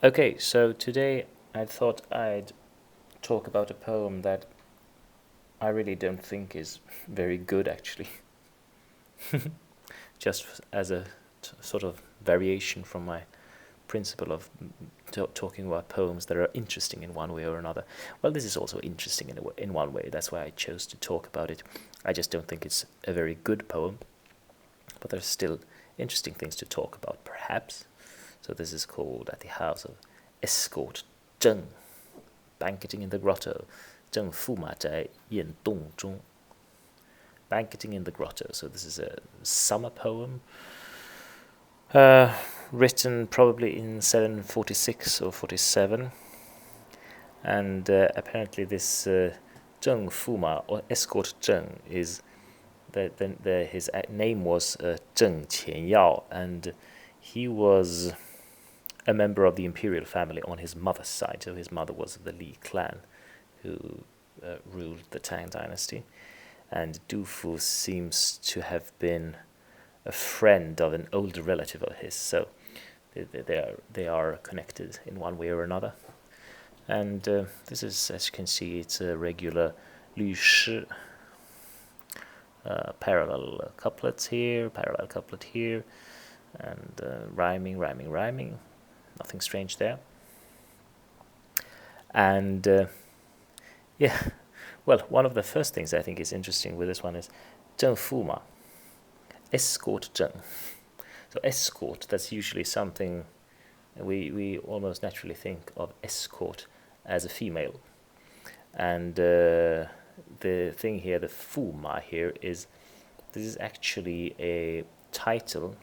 Okay, so today I thought I'd talk about a poem that I really don't think is very good, actually. Just as a sort of variation from my principle of talking about poems that are interesting in one way or another. Well, this is also interesting in one way. That's why I chose to talk about it. I just don't think it's a very good poem, but there's still interesting things to talk about, perhaps. So this is called At the House of Escort Zheng, Banqueting in the Grotto, 郑駙马宅宴洞中. Banqueting in the Grotto. So this is a summer poem, written probably in 746 or 47. And apparently this Zheng or Escort Zheng is his name was Zheng and he was a member of the imperial family on his mother's side. So his mother was of the Li clan, who ruled the Tang dynasty, and Du Fu seems to have been a friend of an older relative of his. So they are connected in one way or another. And this is, as you can see, it's a regular Lü Shi. Parallel couplets here, parallel couplet here, and rhyming, rhyming, rhyming. Nothing strange there. And yeah, well, one of the first things I think is interesting with this one is 郑駙马, escort Zheng. So escort, that's usually something we almost naturally think of escort as a female. And the thing here, the Fuma here, is this is actually a title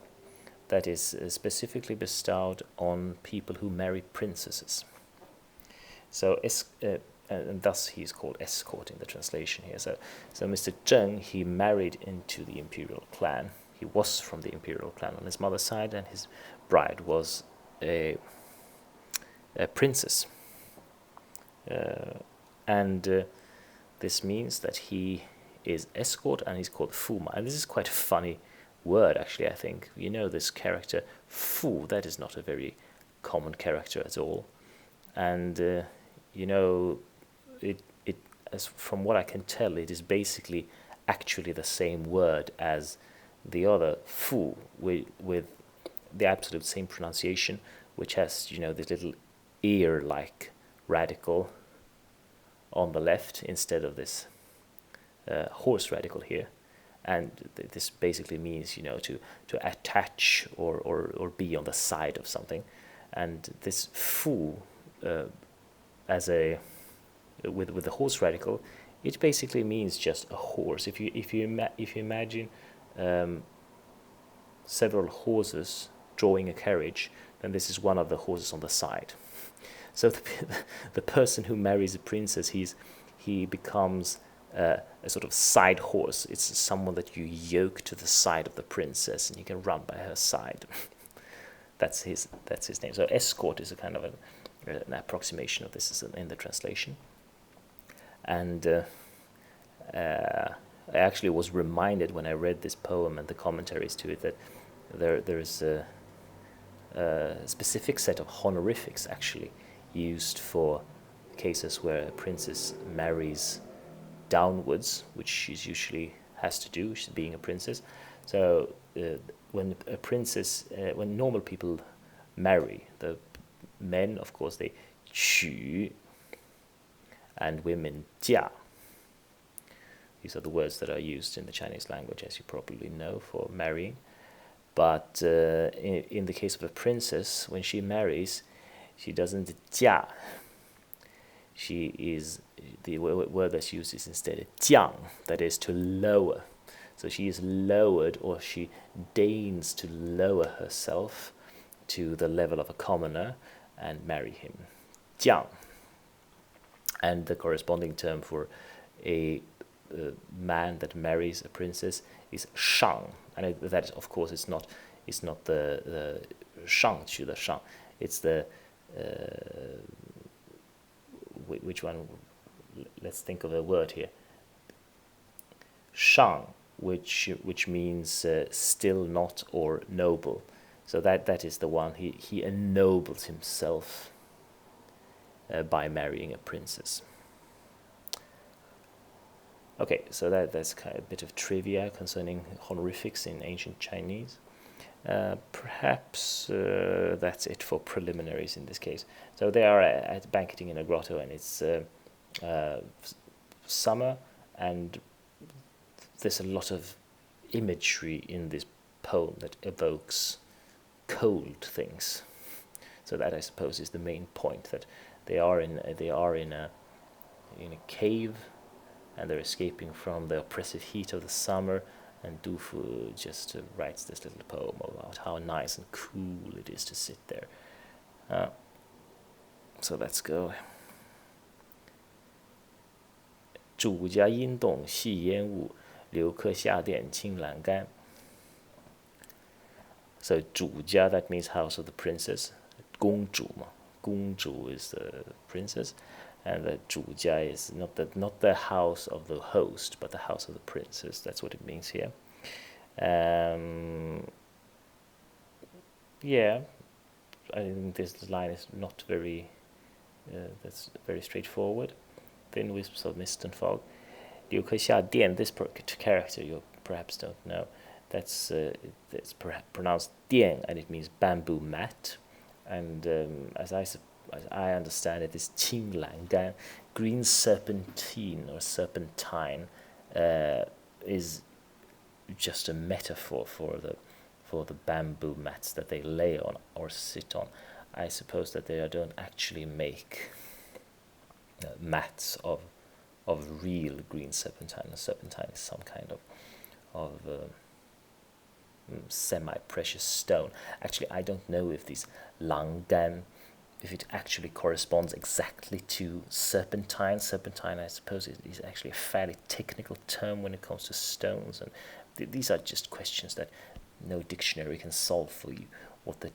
that is specifically bestowed on people who marry princesses. So, and thus he's called escort in the translation here. So Mr. Zheng, he married into the imperial clan. He was from the imperial clan on his mother's side, and his bride was a princess. And this means that he is escort, and he's called Fuma. And this is quite a funny word, actually, I think. You know, this character, Fu, that is not a very common character at all. And, you know, as from what I can tell, it is basically actually the same word as the other Fu, with the absolute same pronunciation, which has, you know, this little ear-like radical on the left instead of this horse radical here. And this basically means, you know, to attach or be on the side of something. And this fu, as a with the horse radical, it basically means just a horse. If you imagine several horses drawing a carriage, then this is one of the horses on the side. So the person who marries a princess, he becomes a sort of side horse. It's someone that you yoke to the side of the princess, and you can run by her side. That's his name. So escort is a kind of an approximation of this in the translation. And I actually was reminded when I read this poem and the commentaries to it that there is a specific set of honorifics actually used for cases where a princess marries downwards, which she usually has to do, she's being a princess. So when a princess, when normal people marry, the men, of course, they 娶, and women 嫁. These are the words that are used in the Chinese language, as you probably know, for marrying. But in the case of a princess, when she marries, she doesn't 嫁. She is, the word that's used is instead 降, that is to lower. So she is lowered, or she deigns to lower herself to the level of a commoner and marry him. 降. And the corresponding term for a man that marries a princess is 上. And that, of course, is not the 上去的上. It's the which one? Let's think of a word here. 上, which means still not or noble. So that is the one. He ennobles himself by marrying a princess. Okay, so that's kind of a bit of trivia concerning honorifics in ancient Chinese. Perhaps that's it for preliminaries in this case. So they are at banqueting in a grotto, and it's summer, and there's a lot of imagery in this poem that evokes cold things. So that, I suppose, is the main point, that they are in a cave, and they're escaping from the oppressive heat of the summer, and Du Fu just writes this little poem about how nice and cool it is to sit there. So let's go. 主家阴洞细烟雾，留客下殿青阑干. So 主家, that means house of the princess. 公主嘛, 公主 is the princess, and the 主家 is not the house of the host, but the house of the princess. That's what it means here. Yeah, I think this line is not very. That's very straightforward. Thin wisps of mist and fog. Liu Kexia Dian, this character you perhaps don't know. That's pronounced Dian, and it means bamboo mat. And as I understand it, is Qing Lan Gan, green serpentine or serpentine, is just a metaphor for the bamboo mats that they lay on or sit on. I suppose that they don't actually make mats of real green serpentine. Serpentine is some kind of semi-precious stone. Actually, I don't know if this langan, if it actually corresponds exactly to serpentine. Serpentine, I suppose, is actually a fairly technical term when it comes to stones, and these are just questions that no dictionary can solve for you. What the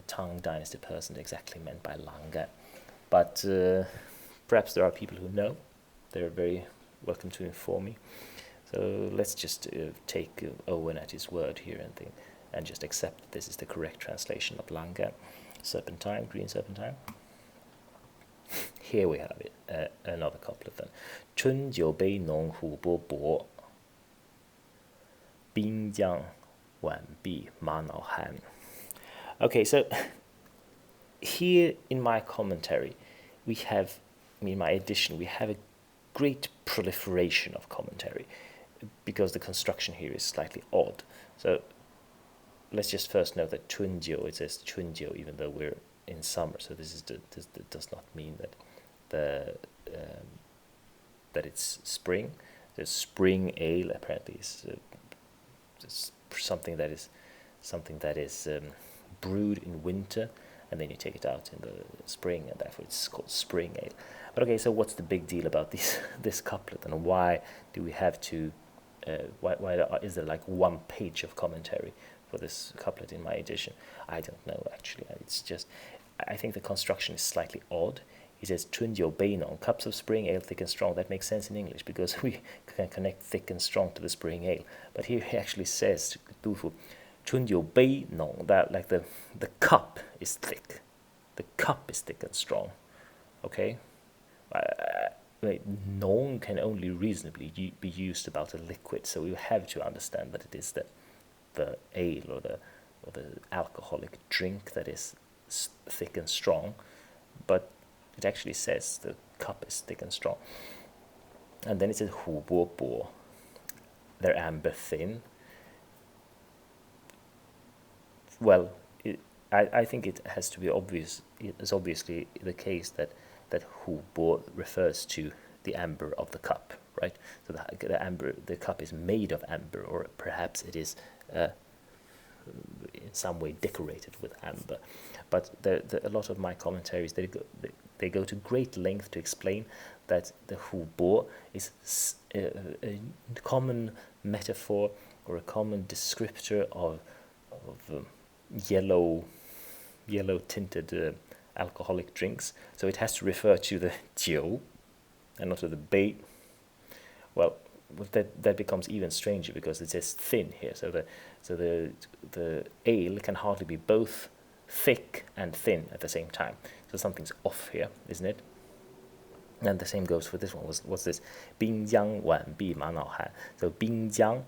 Tang Dynasty person exactly meant by langan, but perhaps there are people who know. They're very welcome to inform me. So let's just take Owen at his word here and just accept that this is the correct translation of langan, serpentine, green serpentine. Here we have it, another couplet then. 春酒杯浓琥珀薄，滨江晚碧玛瑙寒. Okay, so here in my commentary, in my edition, we have a great proliferation of commentary because the construction here is slightly odd. So let's just first note that Chunjiu, it says Chunjiu even though we're in summer. So this does not mean that that it's spring. The spring ale apparently is something that is brewed in winter, and then you take it out in the spring, and therefore it's called spring ale. But okay, so what's the big deal about this couplet, and why do we have to? Why is there like one page of commentary for this couplet in my edition? I don't know actually. It's just I think the construction is slightly odd. He says 春酒杯浓, cups of spring ale thick and strong. That makes sense in English because we can connect thick and strong to the spring ale. But here he actually says to Du Fu, 春酒杯浓, that like the cup is thick. The cup is thick and strong. Okay? Nong can only reasonably be used about a liquid, so we have to understand that it is the ale or the alcoholic drink that is thick and strong. But it actually says the cup is thick and strong. And then it says hu bo bo, they're amber thin. Well, I think it has to be obvious. It's obviously the case that hu bo refers to the amber of the cup, right? So the cup is made of amber, or perhaps it is in some way decorated with amber. But a lot of my commentaries, they go to great length to explain that the hu bo is a common metaphor or a common descriptor of yellow tinted alcoholic drinks. So it has to refer to the jiu and not to the bei. Well, that becomes even stranger because it says thin here. So the ale can hardly be both thick and thin at the same time. So something's off here, isn't it? And the same goes for this one. What's this? 滨江晚毕玛瑙寒. So 滨江.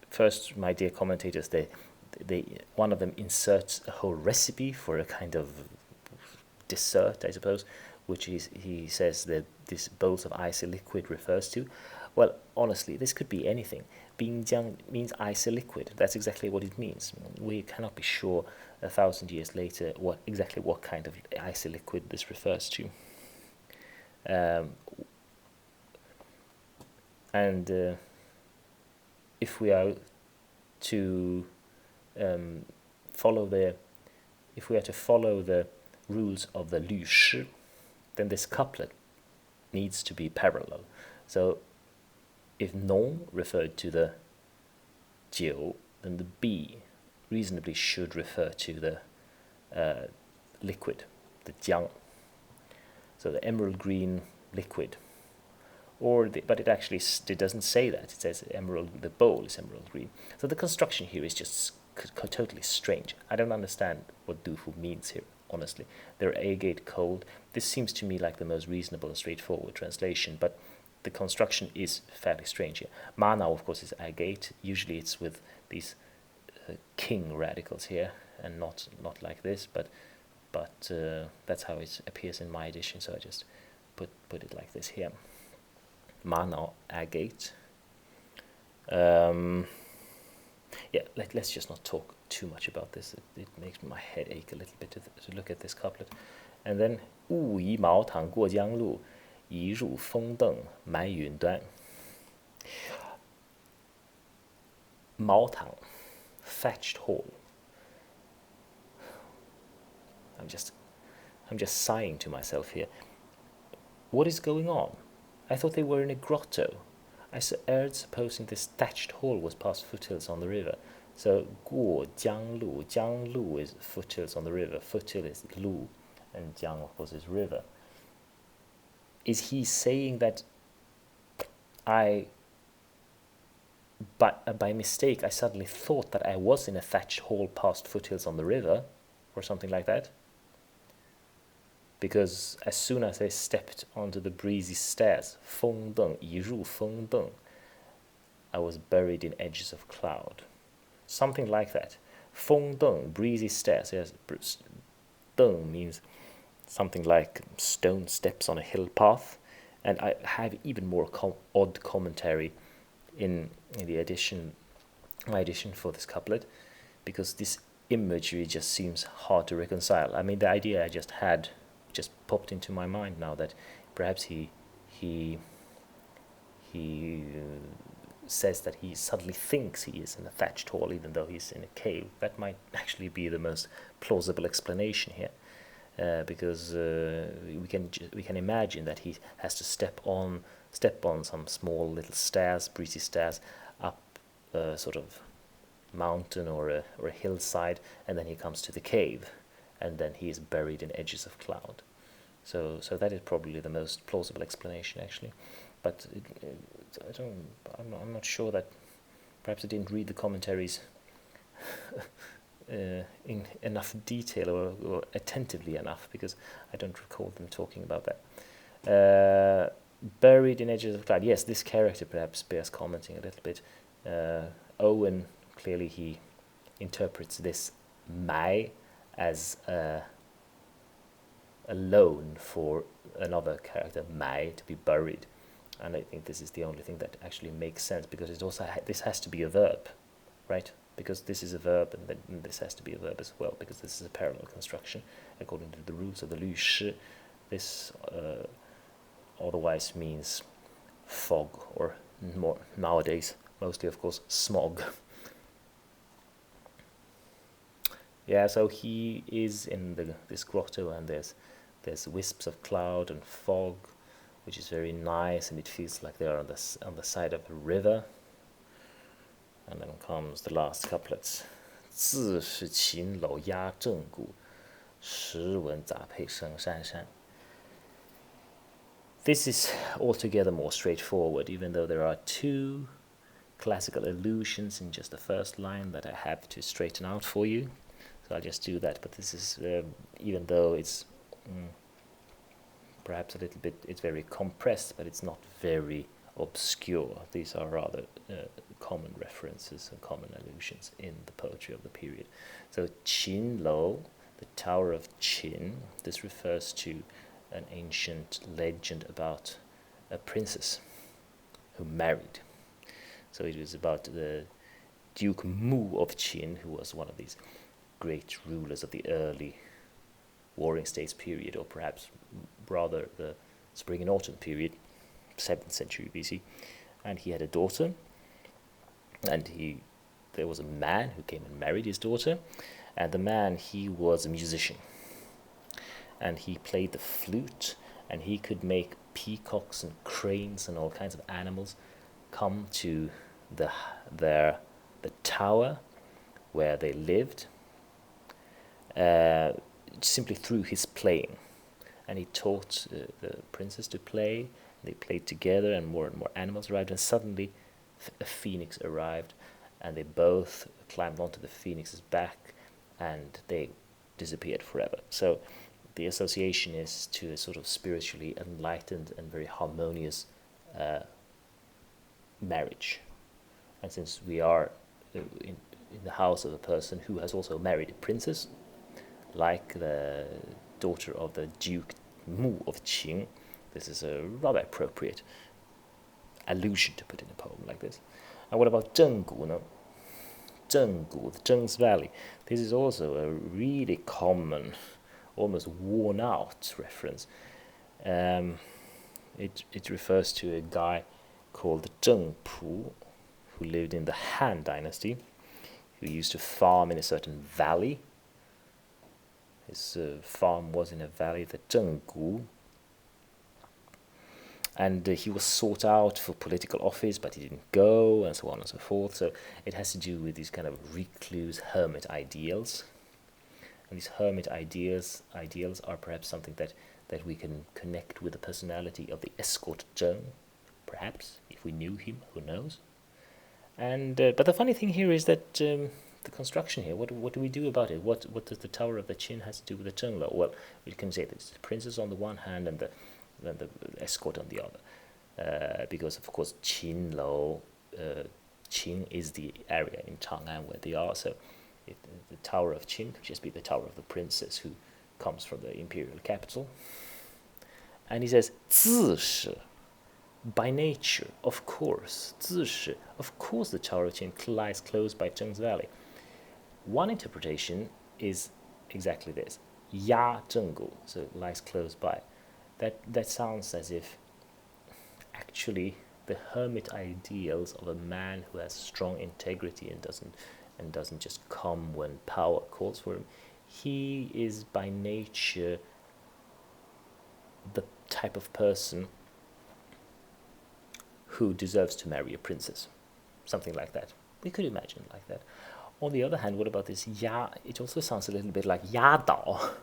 First, my dear commentators, one of them inserts a whole recipe for a kind of dessert, I suppose, which he says that this bowls of icy liquid refers to. Well, honestly, this could be anything. 滨江 means icy liquid. That's exactly what it means. We cannot be sure 1,000 years later exactly what kind of icy liquid this refers to. And if we are to follow the rules of the 律诗, then this couplet needs to be parallel. So if nong referred to the 酒, then the b reasonably should refer to the liquid, the 浆. So the emerald green liquid. But it doesn't say that. It says emerald. The bowl is emerald green. So the construction here is just totally strange. I don't understand what Du Fu means here, honestly. They're agate cold. This seems to me like the most reasonable and straightforward translation, but the construction is fairly strange here. Ma now, of course, is agate. Usually it's with these king radicals here, and not like this, but that's how it appears in my edition, so I just put it like this here. Mana agate. Let's just not talk too much about this. It makes my head ache a little bit to look at this couplet. And then 雾移茅堂过江路，一入风邓埋云端. 茅堂, thatched hall. I'm just sighing to myself here. What is going on? I thought they were in a grotto. I erred supposing this thatched hall was past foothills on the river. So 过江路, 江路 is foothills on the river. Foothill is lu, and jiang, of course, is river. Is he saying that by mistake, I suddenly thought that I was in a thatched hall past foothills on the river, or something like that? Because as soon as I stepped onto the breezy stairs, 风邓, 一入风邓, I was buried in edges of cloud. Something like that. 风邓, breezy stairs. Yes, 邓 means something like stone steps on a hill path. And I have even more odd commentary in the edition, my edition for this couplet, because this imagery just seems hard to reconcile. I mean, the idea I just had just popped into my mind now, that perhaps he says that he suddenly thinks he is in a thatched hall even though he's in a cave. That might actually be the most plausible explanation here, because we can imagine that he has to step on some small little stairs, breezy stairs, up a sort of mountain or a hillside, and then he comes to the cave, and then he is buried in edges of cloud. So that is probably the most plausible explanation, actually. But I'm not sure that perhaps I didn't read the commentaries in enough detail or attentively enough, because I don't recall them talking about that. Buried in edges of cloud. Yes, this character perhaps bears commenting a little bit. Owen, clearly he interprets this mai as a loan for another character, mai, to be buried. And I think this is the only thing that actually makes sense, because it also this has to be a verb, right? Because this is a verb, and then this has to be a verb as well, because this is a parallel construction according to the rules of the 律诗. This otherwise means fog, or more nowadays, mostly, of course, smog. Yeah, so he is in this grotto, and there's wisps of cloud and fog, which is very nice, and it feels like they're on the side of a river. And then comes the last couplets. 自是秦楼压正骨，时闻杂配声珊珊. This is altogether more straightforward, even though there are two classical allusions in just the first line that I have to straighten out for you. So I'll just do that. But this is, even though it's perhaps a little bit, it's very compressed, but it's not very obscure. These are rather common references and common allusions in the poetry of the period. So Qin Lo, the Tower of Qin, this refers to an ancient legend about a princess who married. So it was about the Duke Mu of Qin, who was one of these great rulers of the early Warring States period, or perhaps rather the Spring and Autumn period, 7th century BC. And he had a daughter, and there was a man who came and married his daughter, and the man, he was a musician. And he played the flute, and he could make peacocks and cranes and all kinds of animals come to the tower where they lived, simply through his playing. And he taught the princess to play. They played together, and more animals arrived, and suddenly a phoenix arrived, and they both climbed onto the phoenix's back, and they disappeared forever. So the association is to a sort of spiritually enlightened and very harmonious marriage. And since we are in the house of a person who has also married a princess, like the daughter of the Duke Mu of Qin, this is a rather appropriate allusion to put in a poem like this. And what about Zheng no? Zhenggu, Zheng's Valley. This is also a really common, almost worn out reference. It refers to a guy called Zheng Pu, who lived in the Han Dynasty, who used to farm in a certain valley. His farm was in a valley, the Zhenggu, and he was sought out for political office, but he didn't go, and so on and so forth. So it has to do with these kind of recluse hermit ideals. And these hermit ideals are perhaps something that we can connect with the personality of the Escort Zheng, perhaps, if we knew him, who knows. And but the funny thing here is that the construction here, what do we do about it? What does the Tower of the Qin has to do with the Zheng Lo? Well, we can say that it's the princess on the one hand and the escort on the other, because of course Qin Lo, Qin is the area in Chang'an where they are. So the Tower of Qin could just be the Tower of the princess who comes from the imperial capital. And he says 自是 by nature, of course, 自是, of course the Tower of Qin lies close by Zheng's Valley. One interpretation is exactly this, 压正骨, so it lies close by. That sounds as if actually the hermit ideals of a man who has strong integrity and doesn't just come when power calls for him. He is by nature the type of person who deserves to marry a princess, something like that. We could imagine like that. On the other hand, what about this ya? It also sounds a little bit like yadao,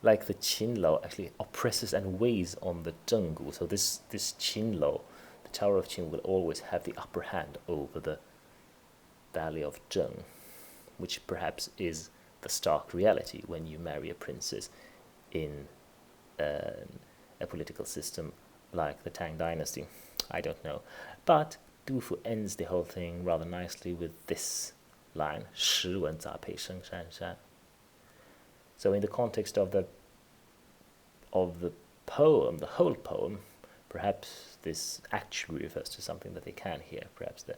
like the Qinlo actually oppresses and weighs on the Zhenggu. So this Qinlo, the Tower of Qin, will always have the upper hand over the Valley of Zheng, which perhaps is the stark reality when you marry a princess in a political system like the Tang Dynasty. I don't know. But Du Fu ends the whole thing rather nicely with this line, 时文杂配生山山. So in the context of the poem, the whole poem, perhaps this actually refers to something that they can hear. Perhaps the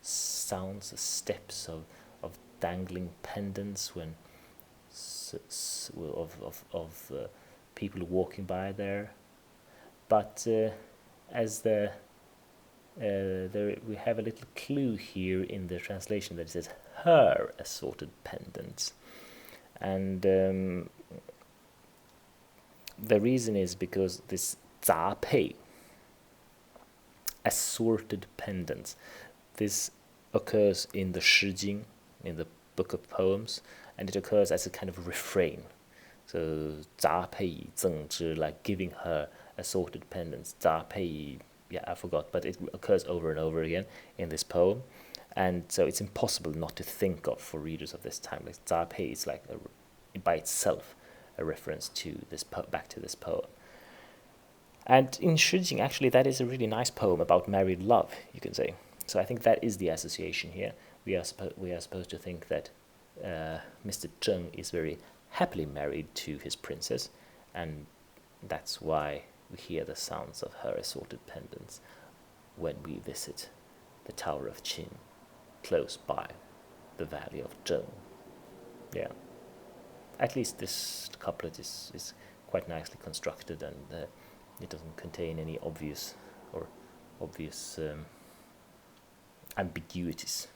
sounds, the steps of dangling pendants when of people walking by there. But as we have a little clue here in the translation that it says her assorted pendants, and the reason is because this 杂配, assorted pendants, this occurs in the Shi Jing, in the book of poems, and it occurs as a kind of refrain. So 杂配以赠之, like giving her assorted pendants. 杂配以, yeah, I forgot, but it occurs over and over again in this poem, and so it's impossible not to think of for readers of this time. Like 杂配 is like by itself a reference to this back to this poem. And in Shijing, actually, that is a really nice poem about married love, you can say. So I think that is the association here. We are supposed to think that Mr. Zheng is very happily married to his princess, and that's why we hear the sounds of her assorted pendants when we visit the Tower of Qin, close by the valley of Zheng. Yeah. At least this couplet is quite nicely constructed, and it doesn't contain any obvious ambiguities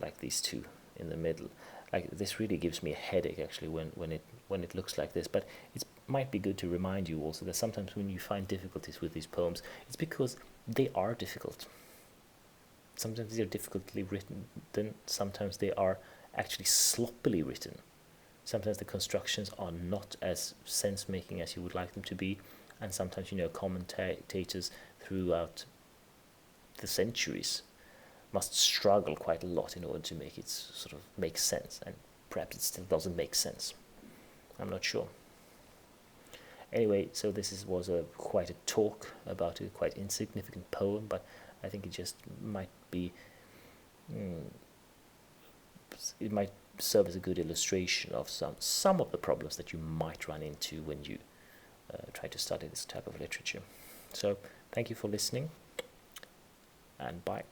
like these two in the middle. Like, this really gives me a headache actually when it looks like this. But it might be good to remind you also that sometimes when you find difficulties with these poems, it's because they are difficult. Sometimes they're difficultly written, then sometimes they are actually sloppily written. Sometimes the constructions are not as sense-making as you would like them to be, and sometimes, commentators throughout the centuries must struggle quite a lot in order to make it sort of make sense, and perhaps it still doesn't make sense. I'm not sure. Anyway, so this was quite a talk about a quite insignificant poem, but I think it just might be, it might serve as a good illustration of some of the problems that you might run into when you try to study this type of literature. So thank you for listening, and bye.